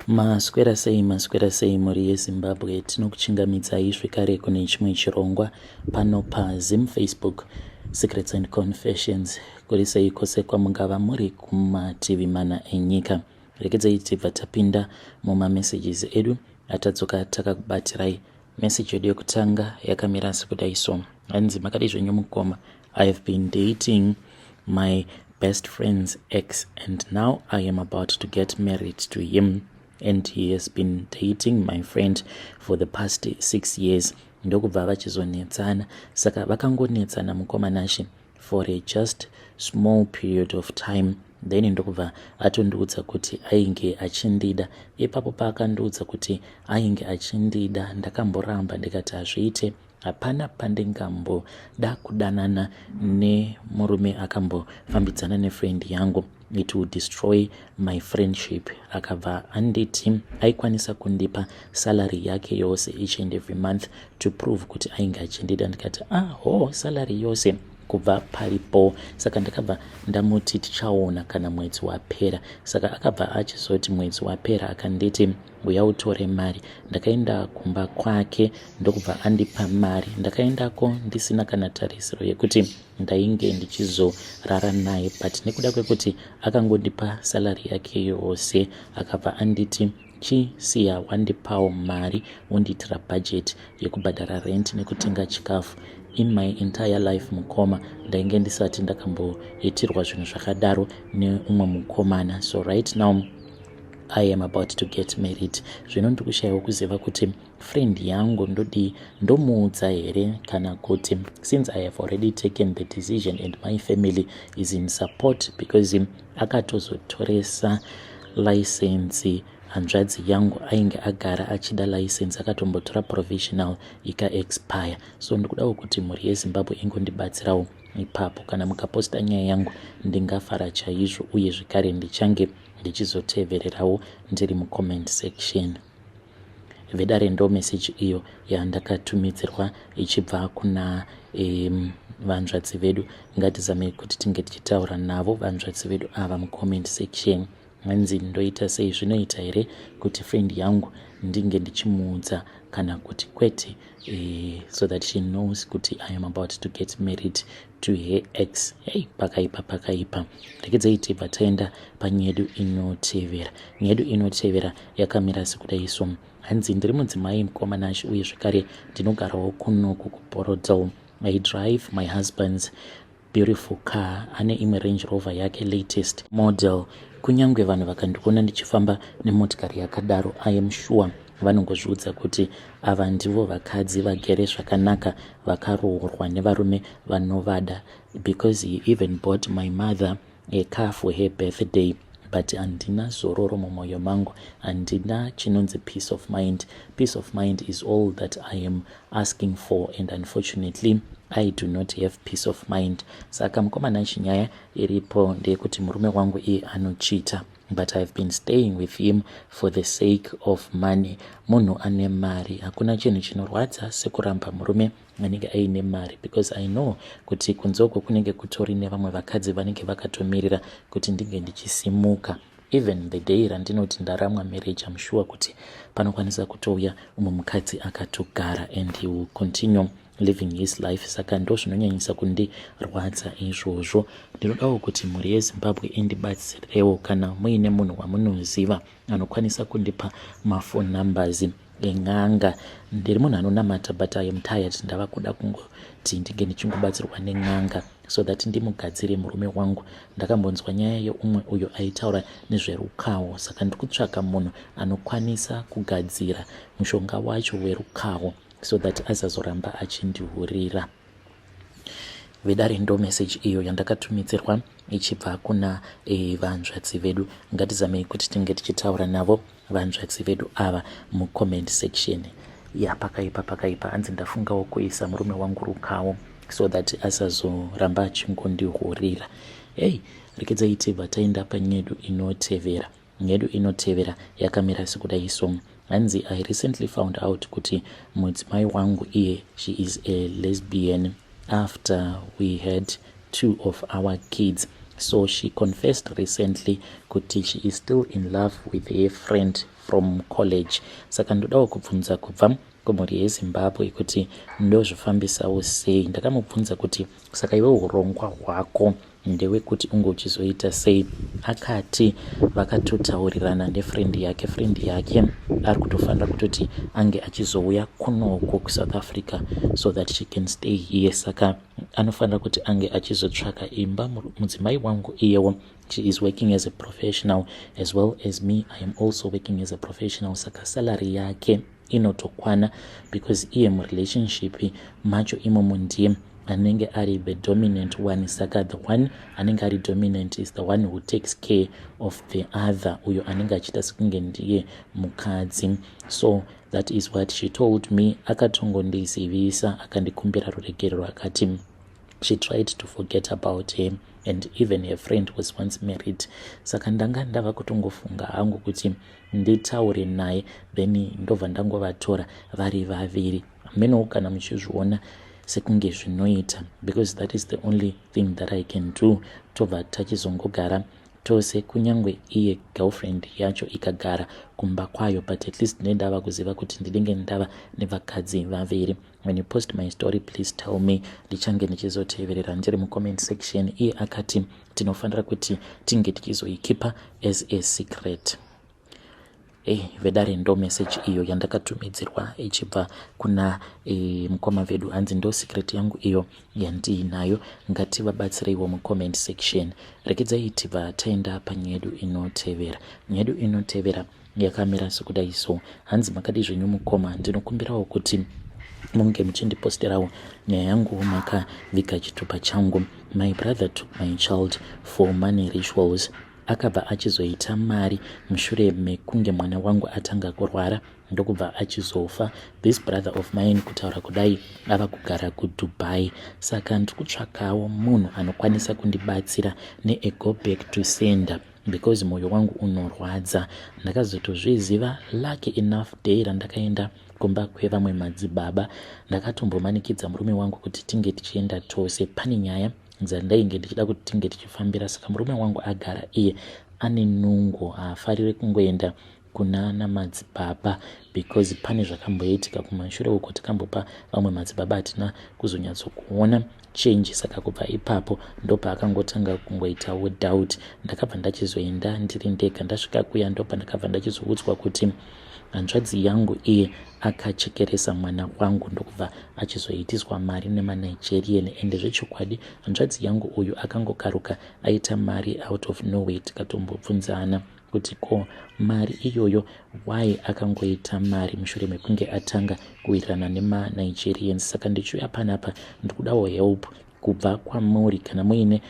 Maswera sei mhuri yeZimbabwe, tinokuchingamidzai zvekare kune chimwe chirongwa pano paZim Facebook Secrets and Confessions. Kuri sei kwose kwamungava muri kumativi mana enyika. Rekedzai tibva tapinda mumamessages edu atadzoka takakubatirai. Message yedu yekutanga yakamira sekudai so. Hanzi makadai zvenyu mukoma, I have been dating my best friend's ex and now I am about to get married to him and he has been dating my friend for the past 6 years. Ndokubva vachizonetsana, saka vakangonetsana mukomanashi for a just small period of time, then ndokubva atondiudza kuti ainge achindida. Ipapo paakandiudza kuti ainge achindida, ndakamboramba ndikati hazviite, hapana pandingamboda kudanana nemurume akambofambidzana nefriend yangu, it will destroy my friendship. Akabva anditi aikwanisa kundipa salary yake yose each and every month to prove kuti ainge achindida. Ndikati salary yose kubva paripo. Saka ndakabva ndamuti tichaona kana mwedzi wapera. Saka akabva achizoti mwedzi wapera akanditi uya utore mari. Ndakaenda kumba kwake ndokubva andipa mari. Ndakaendako ndisina kana tarisiro yekuti ndainge ndichizorara naye, but nekuda kwekuti akangondipa salary yake yose akabva anditi chisiya wandipawo mari wondiitira budget yekubhadhara rent nekutenga chikafu. In my entire life mukoma ndainge ndisati ndakamboitirwa zvinhu zvakadaro neumwe mukomana. So right now I am about to get married. Zvino ndikushayiwa kuziva kuti friend yangu ndomuudza here kana kuti since I have already taken the decision and my family is in support, because akatozotoresa license hanzvadzi yangu ainge agara achida license, akatombotora provisional ika expire. So ndikudawo kuti mhuri yeZimbabwe ingondibatsirawo ipapo. Kana mukaposta nyaya yangu ndingafara chaizvo, uye zvekare ndichange ndichizotevererawo ndiri mucomment section. Vedare ndo message iyo yandakatumidzirwa ichibva kuna vanzvadzi vedu. Ngatizame kuti tinge tichitaura navo vanzvadzi vedu ava mucomment section. Hanzi ndoita sei, zvinoita here kuti friend yangu ndinge ndichimuudza kana kuti kwete, so that she knows kuti I am about to get married to her ex. Hey, pakaipa. Rekedzai tibva taenda panyedu inotevera. Nyedu inotevera yakamira sekudai so. Hanzi ndiri mudzimai mukomanashi uye zvekare ndinogarawo kunoku kuBorodale. I drive my husband's beautiful car, ane imwe Range Rover yake latest model. Kunyange vanhu vakandiona ndichifamba nemotikari yakadaro, I am sure vanongozviudza kuti ava ndivo vakadzi vagere zvakanaka vakaroorwa nevarume vanovada, because he even bought my mother a car for her birthday. But handina zororo mumwoyo mangu, handina chinonzi peace of mind. Peace of mind is all that I am asking for, and unfortunately I do not have peace of mind. Saka mukomana chinyaya iripo ndeyekuti murume wangu iye anochita, but I've been staying with him for the sake of money. Munhu ane mari hakuna chinhu chinorwadza sekuramba murume anenge aine mari, because I know kuti kunzoko kunenge kutori nevamwe vakadzi vanenge vakatomirira kuti ndinge ndichisimuka. Even the day randinoti ndaramwa marriage, I'm sure kuti panokwanisa kutouya umwe mukadzi akatogara and he will continue living his life. Saka ndo zvinonyanyisa kundirwadza izvozvo. Ndinodawo kuti mhuri yeZimbabwe indibatsirewo kana muine munhu wamunoziva anokwanisa kundipa mafone numbers eng'anga. Ndiri munhu anonamata, but I am tired. Ndava kuda kungoti ndinge ndichingobatsirwa neng'anga so that ndimugadzire murume wangu. Ndakambonzwa nyaya yeumwe uyo aitaura nezverukawo, saka ndikutsvaka munhu anokwanisa kugadzira mushonga wacho werukawo so that asazoramba achindihurira. Vedare ndo message iyo yandakatumidzirwa ichibva kuna vanzvadzi vedu. Ngatizamei kuti tinge tichitaura navo vanzvadzi vedu ava mucomment section. Ya pakaipa hanzi ndafungawo kuisa murume wangu rukawo so that asazoramba achingondihurira. Hey, rekedzai tibva taenda panyedu inotevera. Nyedu inotevera yakamira sekudai so. Hanzi I recently found out kuti mudzimai wangu iye she is a lesbian after we had 2 of our kids. So she confessed recently kuti she is still in love with her friend from college. Saka ndodawo kubvunza kubva kumhuri yeZimbabwe kuti ndozvifambisawo sei. Ndakamubvunza kuti saka iwe urongwa hwako ndewekuti unge uchizoita sei. Akati vakatotaurirana nefriend yake, friend yake ari kutofanira kutoti ange achizouya kunoko kuSouth Africa so that she can stay here. Saka anofanira kuti ange achizotsvaka imba. Mudzimai wangu iyewo, she is working as a professional as well as me. I am also working as a professional. Saka salary yake inotokwana because iye murelationship macho imomo ndiye anenge ari the dominant one. Saka the one anenge ari dominant is the one who takes care of the other, uyo anenge achita sekunge ndiye mukadzi. So that is what she told me. Akatongondizivisa akandikumbira ruregerero akati she tried to forget about him and even her friend was once married. Saka ndanga ndava kutongofunga hangu kuti nditaure naye then ndobva ndangovatora vari vaviri. Meno kana muchizviona sekunge zvinoita because that is the only thing that I can do. Tobva tachizongogara tose, kunyangwe iye girlfriend yacho ikagara kumba kwayo, but at least ndava kuziva kuti ndinenge ndava nevakadzi vaviri. When you post my story, please tell me. Ndichange ndichizoteverera ndiri mucomment section. Iye akati tinofanira kuti tinge tichizoikipa as a secret. Vedare ndo message iyo yandakatumidzirwa ichibva kuna mukoma vedu. Hanzi ndo secret yangu iyo yandiinayo. Ngativabatsireiwo mucomment section. Rekedzai tibva taenda panyaya yedu inotevera. Nyaya yedu inotevera yakamira sekudai so. Hanzi makadi zvenyu mukoma, ndinokumbirawo kuti munge muchindiposterawo nyaya yangu makaviga chitupa changu. My brother took my child for money rituals. Akabva achizoita mari mushure mekunge mwana wangu atanga kurwara ndokubva achizofa. This brother of mine, kutaura kudai, ava kugara kuDubai. Saka ndikutsvakawo munhu anokwanisa kundibatsira ne go back to sender because moyo wangu unorwadza. Ndakazotozviziva lucky enough day randakaenda kumba kwevamwe madzibaba, ndakatombomanikidza murume wangu kuti tinge tichienda tose. Pane nyaya dzandainge ndichida kuti tinge tichifambira. Saka murume wangu agara iye ane nungo, haafariri kungoenda kunana madzibaba because pane zvakamboitika kumashure uko tikambopa vamwe madzibaba hatina kuzonyatsokuona change. Saka kubva ipapo ndopa akangotanga kungoitawo doubt. Ndakabva ndachizoenda ndiri ndega. Ndasvika kuya ndopa ndakabva ndachizoudzwa kuti hanzvadzi yangu iye akachekeresa mwana wangu ndokubva achizoitiswa mari nemanigerian. Ende zvechokwadi hanzvadzi yangu uyu akangokaruka aita mari out of nowhere. Tikatombobvunzana kuti ko mari iyoyo why akangoita mari mushure mekunge atanga kuwirirana nemanigerians. Saka ndichiuya panapa ndikudawo help kubva kwamuri. Kana muine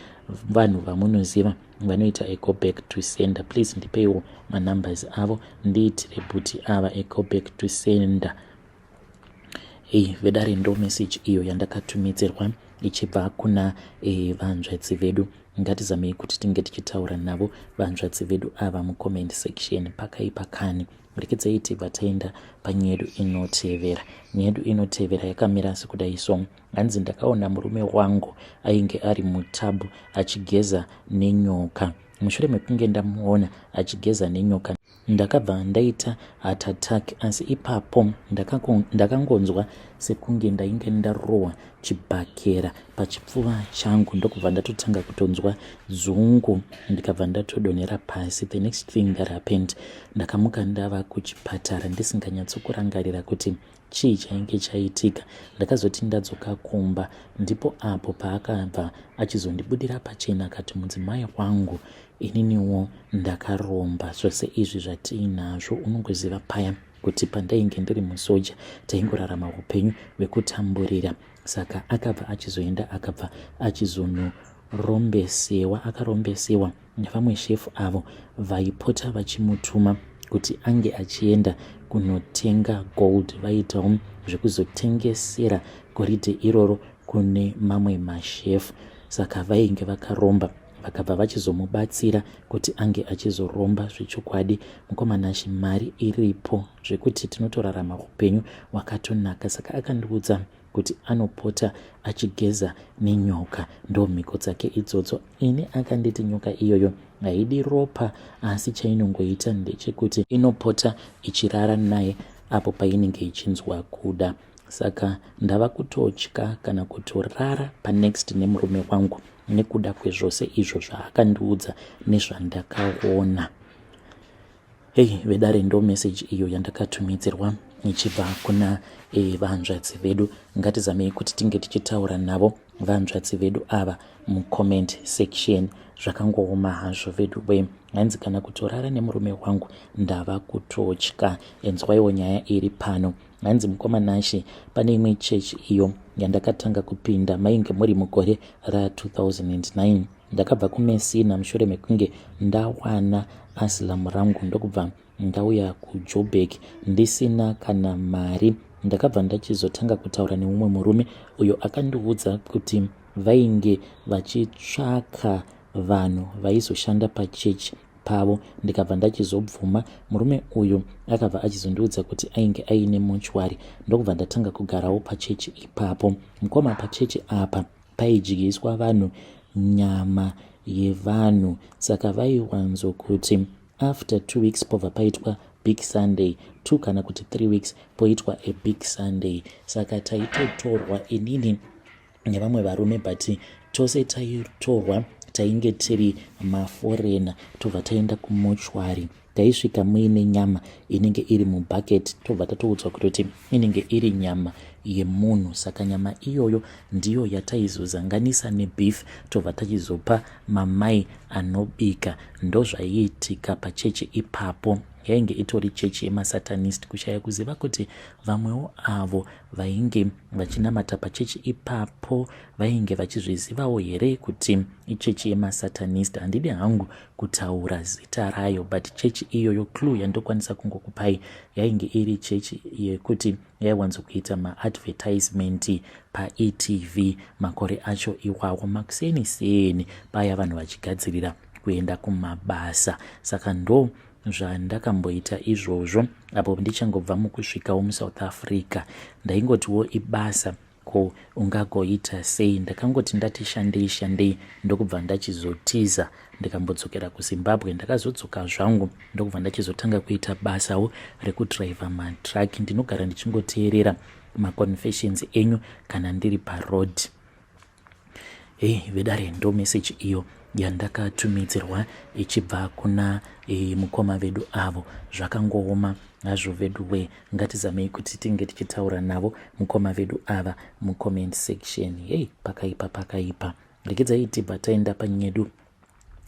vanhu vamunoziva vanoita go back to sender, please ndipeiwo manumbers avo ndiitire kuti ava go back to sender. Vedare ndo message iyo yandakatumidzirwa ichibva kuna vanzvadzi vedu. Ngatizamei kuti tinge tichitaura navo vanzvadzi vedu ava mucomment section pakani. Rekedzai tibva taenda panyaya yedu inotevera. Nyaya yedu inotevera yakamira sekudai so. Hanzi ndakaona murume wangu ainge ari mutabu achigeza nenyoka. Mushure mekunge ndamuona achigeza nenyoka ndakabva ndaita heart attack. Asi ipapo ndakangonzwa sekunge ndainge ndarohwa chibhakera pachipfuva changu. Ndokubva ndatotanga kutonzwa dzungu ndikabva ndatodonhera pasi. The next thing that happened, ndakamuka ndava kuchipatara ndisinganyatsokurangarira kuti chii chainge chaitika. Ndakazoti ndadzoka kumba ndipo apo paakabva achizondibudira pachena akati mudzimai wangu ininiwo ndakaromba. Zvose izvi zvatiinazvo unongoziva paya kuti pandainge ndiri musoja taingorarama upenyu hwekutamburira. Saka akabva achizoenda akabva achizondorombesewa. Akarombesewa nevamwe shefu avo vaipota vachimutuma kuti ange achienda kunotenga gold. Vaitawo zvekuzotengesera goridhe iroro kune mamwe mashefu. Saka vainge vakaromba vakabva vachizomubatsira kuti ange achizoromba. Zvechokwadi mukomanashi mari iripo zvekuti tinotorarama upenyu hwakatonaka. Saka akandiudza kuti anopota achigeza nenyoka, ndo mhiko dzake idzodzo. Ini akanditi nyoka iyoyo haidi ropa, asi chainongoita ndechekuti inopota ichirara naye apo painenge ichinzwa kuda. Saka ndava kutotya kana kutorara panext nemurume wangu nekuda kwezvose izvo zvaakandiudza nezvandakaona. Hei vedare, ndo meseji iyo yandakatumidzirwa ichibva kuna vanzvadzi vedu. Ngatizamei kuti tinge tichitaura navo vanzvadzi vedu ava mucomment section. Zvakangooma hazvo vedu we. Hanzi kana kutorara nemurume wangu ndava kutotya. Enzwaiwo nyaya iri pano. Hanzi mukomanashi, pane imwe chechi iyo yandakatanga kupinda mainge muri mugore ra2009. Ndakabva kuMessina mushure mekunge ndawana asilamu rangu ndokubva ndauya kuJoburg ndisina kana mari. Ndakabva ndachizotanga kutaura nemumwe murume uyo akandiudza kuti vainge vachitsvaka vanhu vaizoshanda pachechi pavo. Ndikabva ndachizobvuma. Murume uyu akabva achizondiudza kuti ainge aine mochwari. Ndokubva ndatanga kugarawo pachechi ipapo. Mukoma pachechi apa paidyiswa vanhu nyama yevanhu, saka vaiwanzokuti after 2 weeks pobva paitwa big Sunday, 2 kana kuti 3 weeks poitwa a big Sunday. Saka taitotorwa inini nevamwe varume, but tose taitorwa tainge tiri maforena tobva taenda kumochwari. Taisvika muine nyama inenge iri mubhaketi, tobva tatoudzwa kutoti inenge iri nyama yemunhu. Saka nyama iyoyo ndiyo yataizozanganisa nebeef, tobva tachizopa mamai anobika. Ndo zvaiitika pachechi ipapo. Yainge itori chechi yemasatanist, kushaya kuziva kuti vamwewo avo vainge vachinamata pachechi ipapo vainge vachizvizivawo here kuti ichechi yemasatanist. Handidi hangu kutaura zita rayo, but chechi iyoyo clue yandokwanisa kungokupai yainge iri chechi yekuti yaiwanzokuita maadvertisement paETV makore acho iwawo, makuseni paya vanhu vachigadzirira kuenda kumabasa. Saka ndo zvandakamboita izvozvo apo ndichangobva mukusvikawo muSouth Africa. Ndaingotiwo ibasa ko ungagoita sei. Ndakangoti ndati shandei ndokubva ndachizotiza ndikambodzokera kuZimbabwe. Ndakazodzoka zvangu ndokubva ndachizotanga kuita basawo rekudhiraivha matraki. Ndinogara ndichingoteerera maconfessions enyu kana ndiri paroad. Vedare, ndo meseji iyo yandakatumidzirwa ichibva kuna mukoma vedu avo. Zvakangooma hazvo vedu we. Ngatizamei kuti tinge tichitaura navo mukoma vedu ava mucomment section. Pakaipa. Regedzai tibva taenda panyedu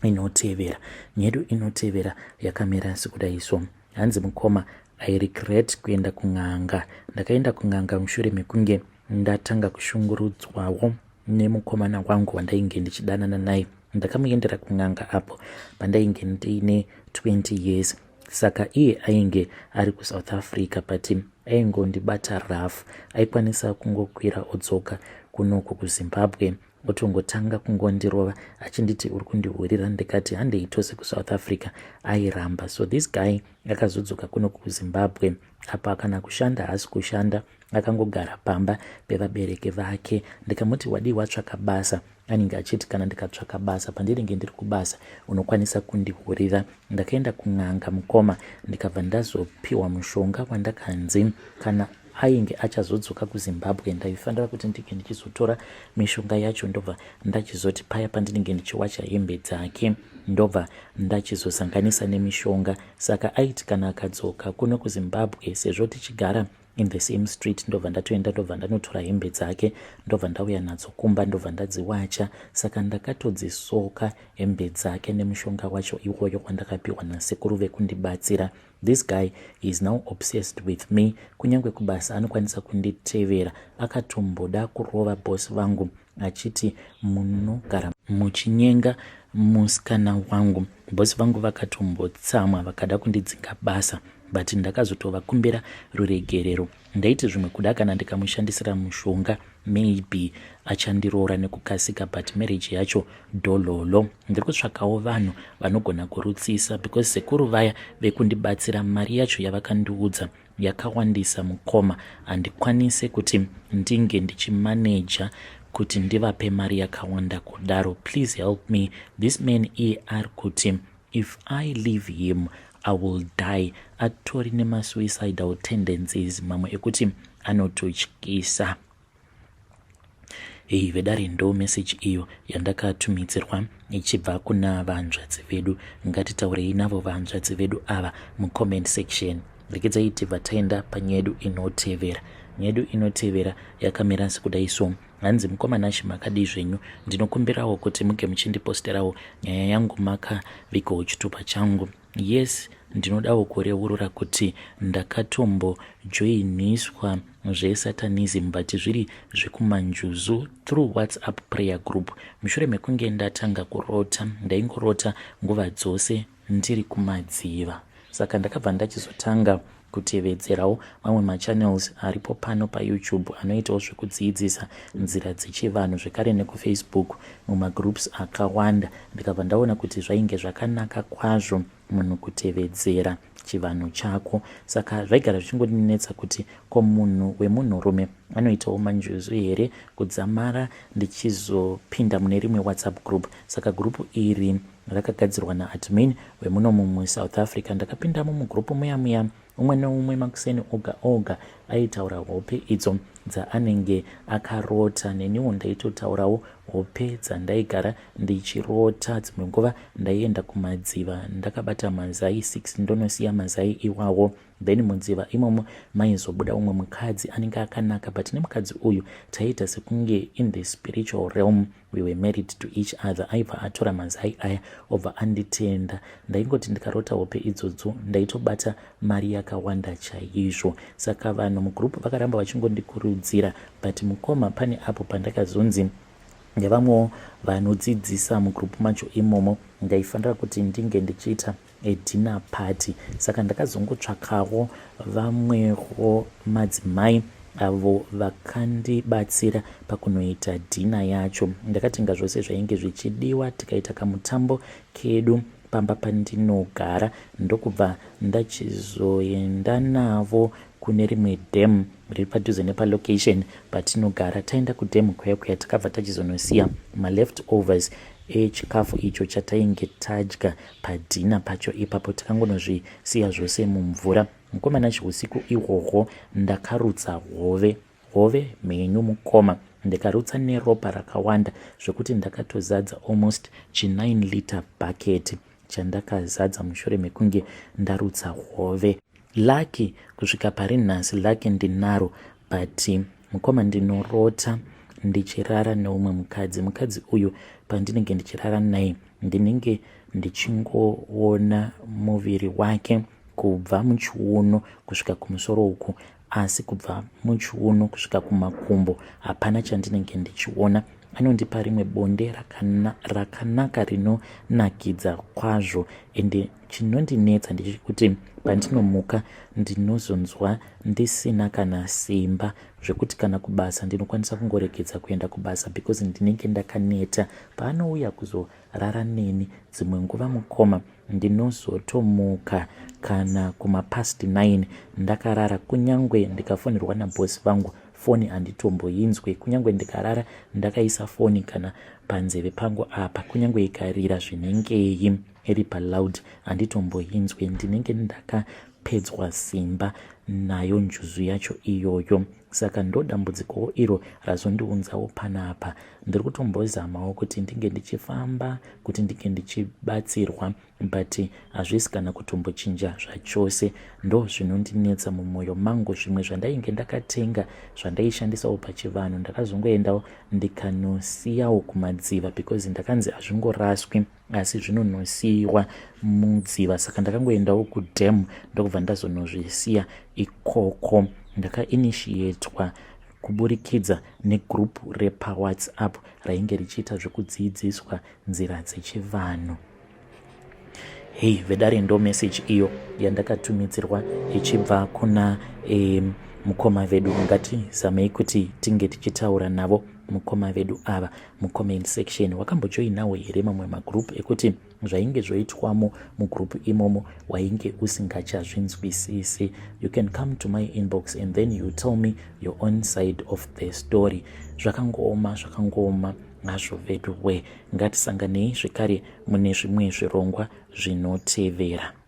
inotevera. Nyedu inotevera yakamira sekudaiso. Hanzi mukoma, I regret kuenda kun'anga. Ndakaenda kun'anga mushure mekunge ndatanga kushungurudzwawo nemukomana wangu wandainge ndichidanana naye. Ndakamuendera kun'anga apo pandainge ndiine 20 years. Saka iye ainge ari kuSouth Africa, but aingondibata rafu. Aikwanisa kungokwira odzoka kunoku kuZimbabwe otongotanga kungondirova achinditi uri kundihurira. Ndikati handei tose kuSouth Africa. Airamba. So this guy akazodzoka kunoku kuZimbabwe apa kana kushanda hasi kushanda, akangogara pamba pevabereki vake. Ndikamuti wadi watsvaka basa? Anenge achiti kana ndikatsvaka basa pandinenge ndiri kubasa unokwanisa kundihurira. Ndakaenda kun'anga mukoma, ndikabva ndazopiwa mushonga wandakanzi kana ainge achazodzoka kuZimbabwe ndaifanira kuti ndinge ndichizotora mishonga yacho. Ndobva ndachizoti paya pandinenge ndichiwacha hembe dzake ndobva ndachizozanganisa nemishonga. Saka aiti kana akadzoka kuno kuZimbabwe, sezvo tichigara in the same street, ndobva ndatoenda ndobva ndanotora hembe dzake ndobva ndauya nadzo kumba ndobva ndadziwacha. Saka ndakatodzisoka hembe dzake nemushonga wacho iwoyo wandakapiwa nasekuru vekundibatsira. This guy is now obsessed with me. Kunyange kubasa anokwanisa kunditevera. Akatomboda kurova bosi vangu achiti munogara muchinyenga musikana wangu. Bosi vangu vakatombotsamwa vakada kundidzinga basa, but ndakazotovakumbira ruregerero. Ndaiti zvimwe kuda kana ndikamushandisira mushonga maybe achandiroora nekukasika, but marriage yacho dololo. Ndiri kutsvakawo vanhu vanogona kurutsisa, because sekuru vaya vekundibatsira mari yacho yavakandiudza yakawandisa mukoma, handikwanise kuti ndinge ndichimaneja kuti ndivape mari yakawanda kudaro. Please help me. This man ari kuti if I leave him I will die. Atori nemasuicidal tendencies mamwe ekuti anototyisa. Vedare ndo message iyo yandakatumidzirwa ichibva kuna vanzvadzi vedu. Ngatitaurei navo vanzvadzi vedu ava mucomment section. Rekezai tibva taenda panyaya yedu inotevera. Nyaya yedu inotevera yakamira sekudai so. Hanzi mukomana chimakadi zvenyu, ndinokumbirawo kuti muge muchindiposterawo nyaya yangu makavikawo chitupa changu. Yes, ndinodawo kureurura kuti ndakatombojoiniswa zvesatanism but zviri zvekumanjuzu through WhatsApp prayer group. Mushure mekunge ndatanga kurota, ndaingorota nguva dzose ndiri kumadziva. Saka ndakabva ndachizotanga kutevedzerawo mamwe machannels aripo pano paYouTube anoitawo zvekudzidzisa nzira dzechivanhu, zvekare nekufacebook mumagroups akawanda. Ndikabva ndaona kuti zvainge zvakanaka kwazvo munhu kutevedzera chivanhu chako. Saka zvaigara zvichingondinetsa kuti ko munhu wemunhurume anoitawo manjuzu here kudzamara ndichizopinda mune rimwe WhatsApp group. Saka grupu iri rakagadzirwa naadmin wemuno muSouth Africa. Ndakapindamo mugrupu muya umwe neumwe makuseni oga aitaura hope idzo dzaanenge akarota. Neniwo ndaitotaurawo hope dzandaigara ndichirota. Dzimwe nguva ndaienda kumadziva ndakabata mazai 6 ndonosiya mazai iwawo. Then mudziva imomo maizobuda umwe mukadzi anenge akanaka, but nemukadzi uyu taiita sekunge in the spiritual realm we were married to each other. Aibva atora mazai aya obva anditenda. Ndaingoti ndikarota hope idzodzo ndaitobata mari yakawanda chaizvo. Saka vanhu mugrupu vakaramba vachingondikurudzira, but mukoma pane apo pandakazonzi nevamwewo vanodzidzisa mugrupu macho imomo ndaifanira kuti ndinge ndichiita edina party. Saka ndakazongotsvakawo vamwewo madzimai avo vakandibatsira pakunoita dhina yacho. Ndakatenga zvose zvainge zvichidiwa, tikaita kamutambo kedu pamba pandinogara, ndokubva ndachizoenda navo kune rimwe dhem riri padhuze nepalocation patinogara. Taenda kudhemu kwaya takabva tachizonosiya maleftovers echikafu icho chatainge tadya padhina pacho ipapo. Takangonozvisiya zvose mumvura. Mukomana chiusiku ihwohwo ndakarutsa hove mhenyu mukoma, ndikarutsa neropa rakawanda zvokuti ndakatozadza almost 9 liter bucket chandakazadza mushure mekunge ndarutsa hove. Laki kusvika pari nhasi laki ndinaro, but mukoma ndinorota ndichirara neumwe mukadzi uyu pandinenge ndichirara naye ndinenge ndichingoona muviri wake kubva muchiuno kusvika kumusoro uku, asi kubva muchiuno kusvika kumakumbo hapana chandinenge ndichiona. Anondipa rimwe bonde rakanaka rinonakidza kwazvo, ende chinondinetsa ndechekuti pandinomuka ndinozonzwa ndisina kana simba zvekuti kana kubasa ndinokwanisa kungoregedza kuenda kubasa because ndinenge ndakaneta. Paanouya kuzorara neni dzimwe nguva mukoma ndinozotomuka kana kumapast 9 ndakarara, kunyangwe ndikafonirwa nabhosi vangu foni handitomboinzwe. Kunyangwe ndikarara ndakaisa foni kana panzeve pangu apa, kunyangwe ikarira zvinengei iri paloud handitomboinzwe. Ndinenge ndakapedzwa simba nayo njuzu yacho iyoyo. Saka ndo dambudziko iro razondiunzawo panapa. Ndiri kutombozamawo kuti ndinge ndichifamba kuti ndinge ndichibatsirwa, but hazvisi kana kutombochinja zvachose. Ndo zvinondinetsa mumwoyo mangu. Zvimwe zvandainge ndakatenga zvandaishandisawo pachivanhu ndakazongoendawo ndikanosiyawo kumadziva because ndakanzi hazvingoraswi asi zvinonosiyiwa mudziva. Saka ndakangoendawo kudhemu ndokubva ndazonozvisiya ikoko. Ndakainitiatwa kuburikidza negrupu repawhatsapp rainge richiita zvekudzidziswa nzira dzechivanhu. Vedare ndo message iyo yandakatumidzirwa ichibva kuna mukoma vedu. Ngatizamei kuti tinge tichitaura navo mukoma vedu ava mucomment section. Wakambojoinawo here mamwe magroup ekuti zvainge zvoitwamo mugroup imomo wainge usingachazvinzwisisi? You can come to my inbox and then you tell me your own side of the story. Zvakangoma nazvo vedu we. Ngatisanganei zvekare mune zvimwe zvirongwa zvinotevera.